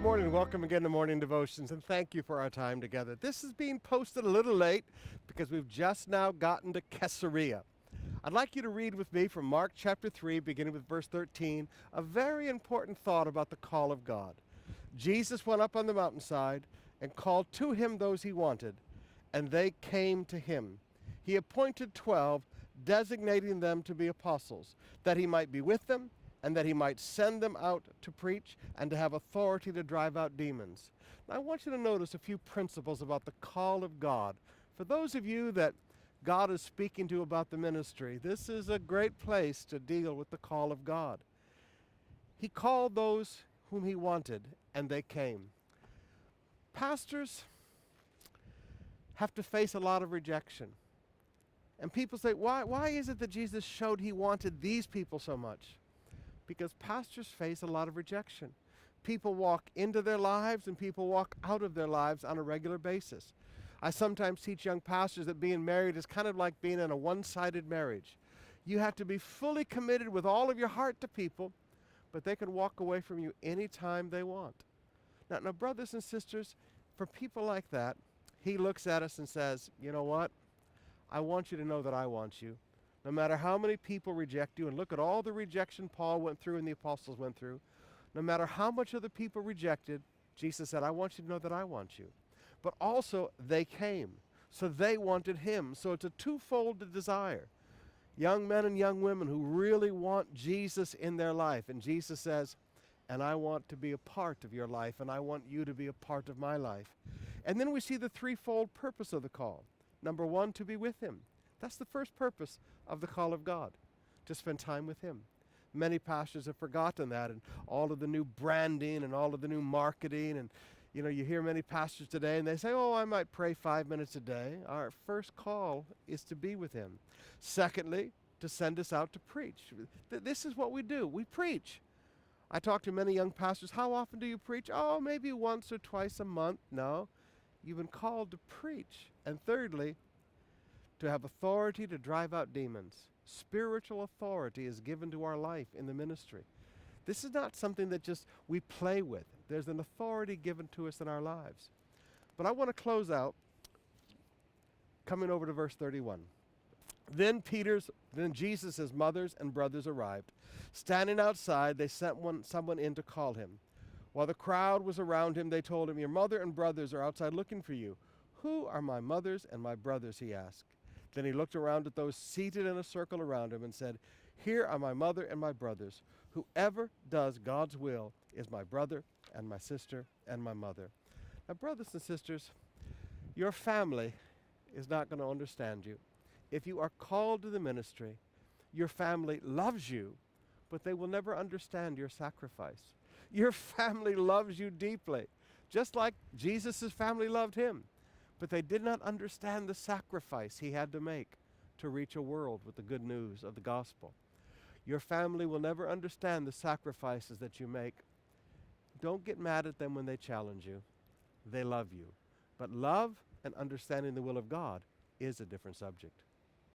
morning and welcome again to Morning Devotions, and thank you for our time together. This is being posted a little late because we've just now gotten to Caesarea. I'd like you to read with me from Mark chapter 3, beginning with verse 13, a very important thought about the call of God. Jesus went up on the mountainside and called to him those he wanted, and they came to him. He appointed 12, designating them to be apostles, that he might be with them, and that he might send them out to preach and to have authority to drive out demons. Now, I want you to notice a few principles about the call of God. For those of you that God is speaking to about the ministry, this is a great place to deal with the call of God. He called those whom he wanted, and they came. Pastors have to face a lot of rejection. And people say, why is it that Jesus showed he wanted these people so much? Because pastors face a lot of rejection. People walk into their lives and people walk out of their lives on a regular basis. I sometimes teach young pastors that being married is kind of like being in a one-sided marriage. You have to be fully committed with all of your heart to people, but they can walk away from you anytime they want. Now, brothers and sisters, for people like that, he looks at us and says, you know what? I want you to know that I want you. No matter how many people reject you, and look at all the rejection Paul went through and the apostles went through, no matter how much of the people rejected, Jesus said, I want you to know that I want you. But also, they came. So they wanted him. So it's a twofold desire. Young men and young women who really want Jesus in their life. And Jesus says, and I want to be a part of your life, and I want you to be a part of my life. And then we see the threefold purpose of the call. Number one, to be with him. That's the first purpose of the call of God, to spend time with him. Many pastors have forgotten that, and all of the new branding and all of the new marketing, and you hear many pastors today and they say, I might pray 5 minutes a day. Our first call is to be with him. Secondly, to send us out to preach. This is what we do. We preach. I talk to many young pastors, how often do you preach? Maybe once or twice a month. No, you've been called to preach. And thirdly, to have authority to drive out demons. Spiritual authority is given to our life in the ministry. This is not something that just we play with. There's an authority given to us in our lives. But I want to close out coming over to verse 31. Then Jesus' mothers and brothers arrived. Standing outside, they sent someone in to call him. While the crowd was around him, they told him, your mother and brothers are outside looking for you. Who are my mothers and my brothers, he asked. Then he looked around at those seated in a circle around him and said, here are my mother and my brothers. Whoever does God's will is my brother and my sister and my mother. Now, brothers and sisters, your family is not going to understand you. If you are called to the ministry, your family loves you, but they will never understand your sacrifice. Your family loves you deeply, just like Jesus' family loved him. But they did not understand the sacrifice he had to make to reach a world with the good news of the gospel. Your family will never understand the sacrifices that you make. Don't get mad at them when they challenge you. They love you. But love and understanding the will of God is a different subject.